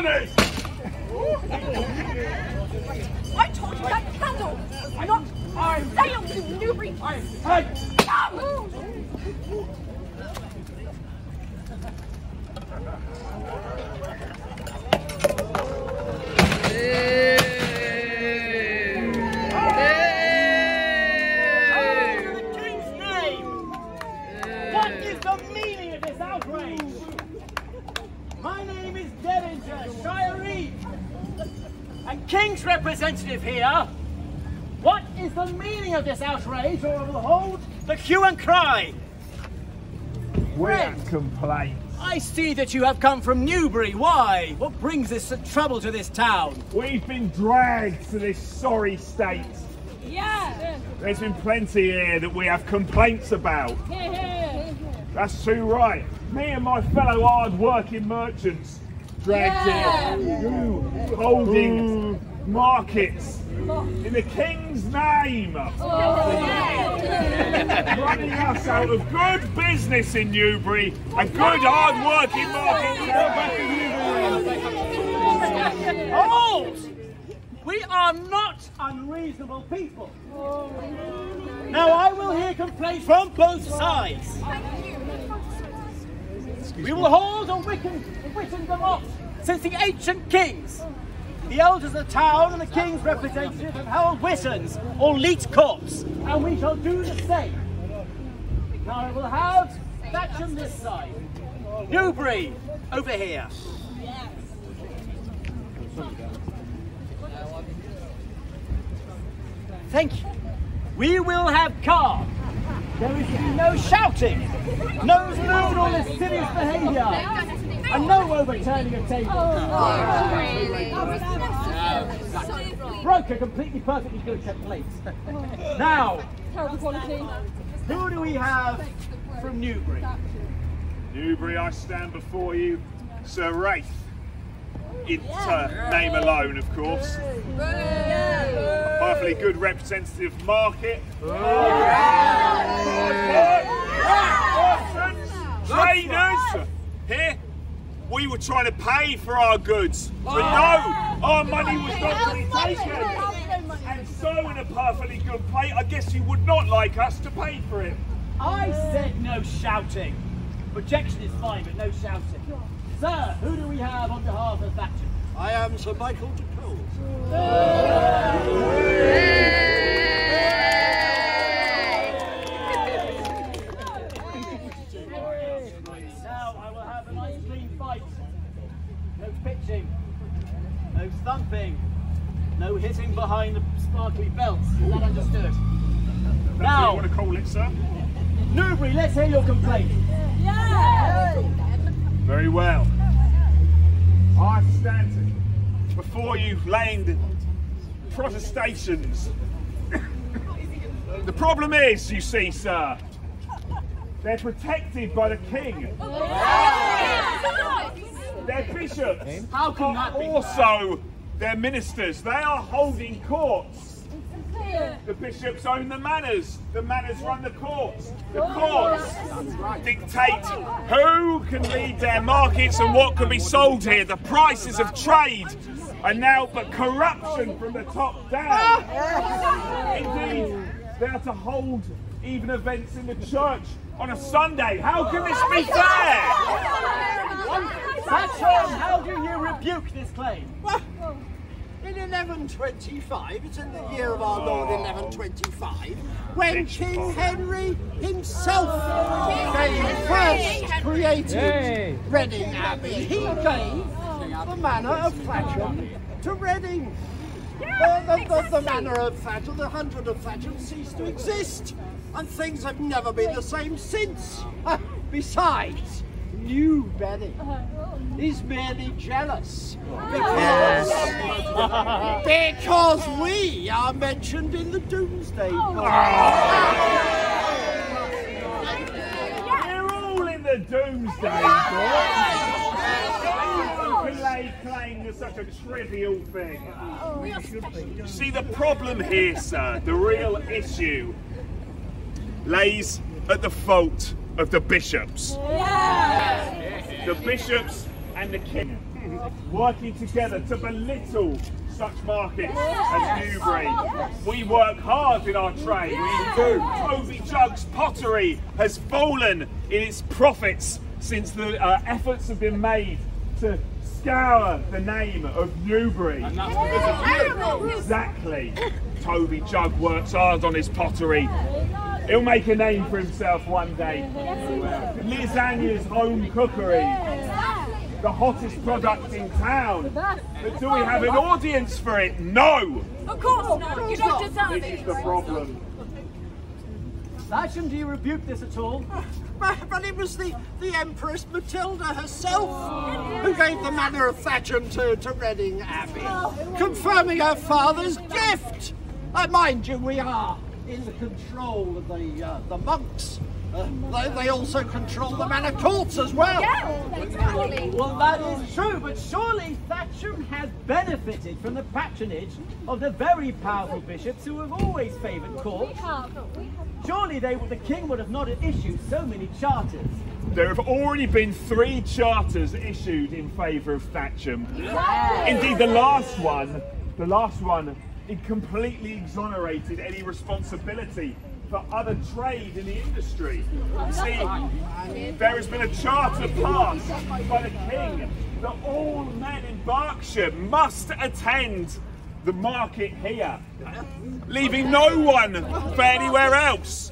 money! I told you that candle! Not sale to Newbury! King's representative here. What is the meaning of this outrage, or I will hold the hue and cry? We have complaints. I see that you have come from Newbury. Why? What brings this trouble to this town? We've been dragged to this sorry state. Yeah. There's been plenty here that we have complaints about. That's too right. Me and my fellow hard-working merchants dragged here, holding markets in the King's name, running us out of good business in Newbury, a good hard-working market. Hold! We are not unreasonable people. Now I will hear complaints from both sides. We will hold or witten them off since the ancient kings. The elders of the town and the king's representatives have held wittens or leet corpse, and we shall do the same. Now I will have Thatcham this side, Newbury over here. Thank you. We will have calm. There is to be no shouting, no lewd or lascivious behaviour, and no overturning of tables. Broke a completely perfectly good set plates. Now, who do we have from Newbury? Newbury, I stand before you, Sir Wraith. In name alone, of course. Perfectly good representative market. Traders! Here, we were trying to pay for our goods, but no, our money was not to be taken. And so, in a perfectly good plate, I guess you would not like us to pay for it. I said no shouting. Projection is fine, but no shouting. Sir, who do we have on behalf of Thatcham? I am Sir Michael de Cole. Now I will have a nice clean fight. No pitching, no thumping, no hitting behind the sparkly belts. Is that understood? That's Now, what you want to call it, sir? Newbury, let's hear your complaint. Very well. I stand before you laying the protestations. The problem is, you see, sir, they're protected by the king. Their bishops How can that be? also their ministers. They are holding courts. The bishops own the manors run the courts. The courts dictate who can lead their markets and what can be sold here. The prices of trade are now but corruption from the top down. Indeed, they are to hold even events in the church on a Sunday. How can this be fair? Thatcham, how do you rebuke this claim? In 1125, it's in the year of our Lord 1125, when King Henry himself first created Reading Abbey, he gave the manor of Thatcham to Reading. The manor of Thatcham, the hundred of Thatcham ceased to exist, and things have never been the same since. Besides, Newbury is merely jealous because we are mentioned in the Doomsday Book. We're all in the Doomsday Book. Who can lay claim to such a trivial thing? You see, the problem here, sir, the real issue, lays at the fault of the bishops. The bishops and the king. working together to belittle such markets as Newbury. We work hard in our trade. We do. Toby Jug's pottery has fallen in its profits since the efforts have been made to scour the name of Newbury. And that's because of you. Exactly. Toby Jug works hard on his pottery. He'll make a name for himself one day. Lasagna's home cookery. The hottest product in town. But do we have an audience for it? No! Of course not. You don't deserve it. This is the problem. Thatcham, do you rebuke this at all? But it was the Empress Matilda herself who gave the manor of Thatcham to Reading Abbey, confirming her father's gift. Mind you, we are in the control of the monks. They also control the manor courts as well. Well, that is true, but surely Thatcham has benefited from the patronage of the very powerful bishops who have always favoured courts. Surely the king would have not issued so many charters. There have already been 3 charters issued in favour of Thatcham. Indeed, the last one, it completely exonerated any responsibility for other trade in the industry. You see, there has been a charter passed by the king that all men in Berkshire must attend the market here, leaving no one for anywhere else.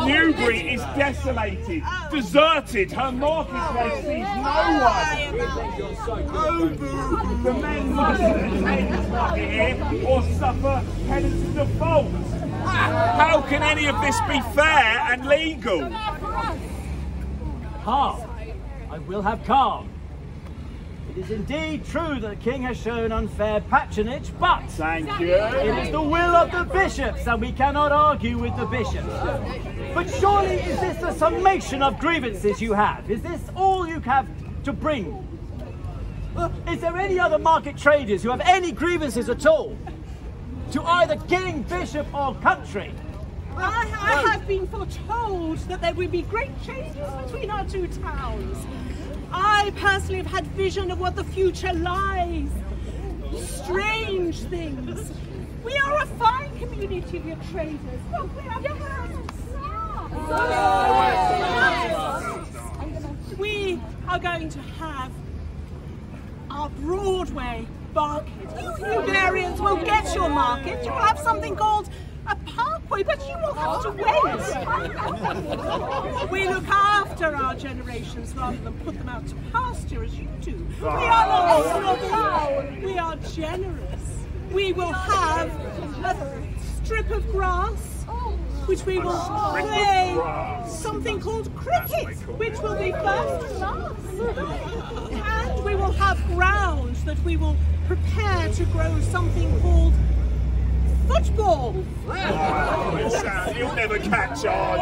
Newbury is desolated, deserted, her marketplace sees no one. The men must attend this market here or suffer penance default. How can any of this be fair and legal? Calm. I will have calm. It is indeed true that the king has shown unfair patronage, but Thank you. it is the will of the bishops, and we cannot argue with the bishops. But surely is this the summation of grievances you have? Is this all you have to bring? Is there any other market traders who have any grievances at all to either king, bishop or country? I have been foretold that there will be great changes between our two towns. I personally have had vision of what the future lies. Strange things. We are a fine community of traders. Look, we are We are going to have our Broadway market. You Newburians will get your market. You will have something called a parkway, but you will have to wait. We look after our generations rather than put them out to pasture as you do. We are not we are generous. We will have a strip of grass, which we will play something called cricket, which will be first and last. And we will have ground that we will prepare to grow something called football. You'll never catch on.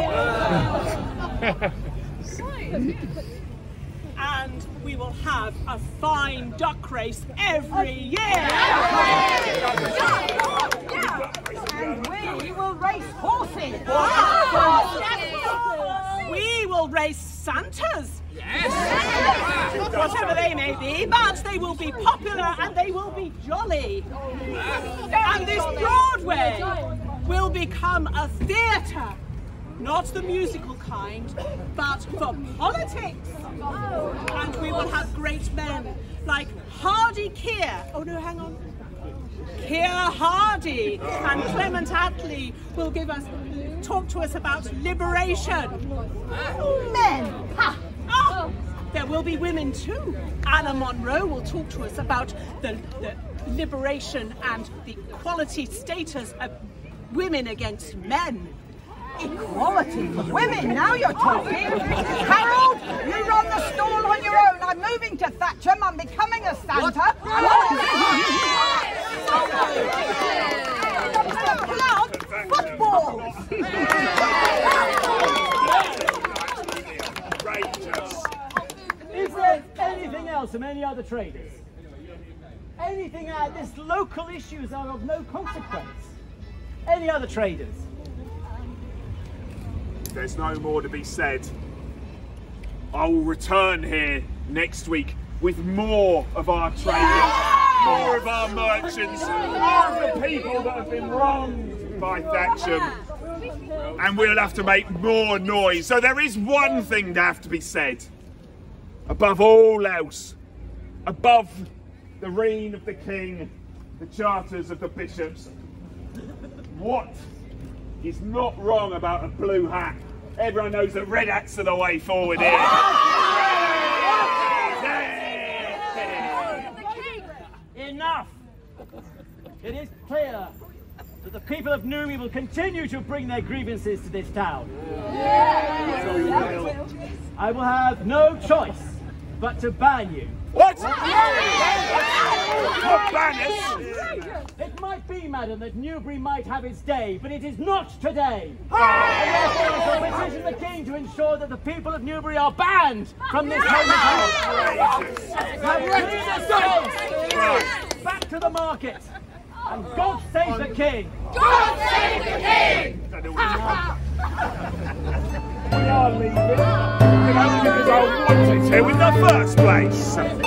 And we will have a fine duck race every year. And we will race horses. We will race Santas. Whatever they may be, but they will be popular and they will be jolly. And this Broadway will become a theatre. Not the musical kind, but for politics. And we will have great men like Hardy Keir. Oh no, hang on. Keir Hardy and Clement Attlee will talk to us about liberation. Men. Ha. Oh, there will be women too. Anna Monroe will talk to us about the liberation and the equality status of women against men. Equality for women, now you're talking. Harold, you run the stall on your own. I'm moving to Thatcham. I'm becoming a Santa. Football. Is there anything else from any other traders? Anything this local issues are of no consequence? Any other traders? There's no more to be said. I will return here next week with more of our traders, more of our merchants, more of the people that have been wronged by Thatcham. And we'll have to make more noise. So there is one thing to have to be said. Above all else, above the reign of the king, the charters of the bishops, what is not wrong about a blue hat? Everyone knows that red hats are the way forward here. Enough! It is clear that the people of Newry will continue to bring their grievances to this town. I will have no choice but to ban you. What? Not ban us? It might be, madam, that Newbury might have its day, but it is not today. And therefore I shall petition the king to ensure that the people of Newbury are banned from this moment on. Now clear this space. Back to the market. And God save the king! God save the king! We are leaving because I wanted to in the first place.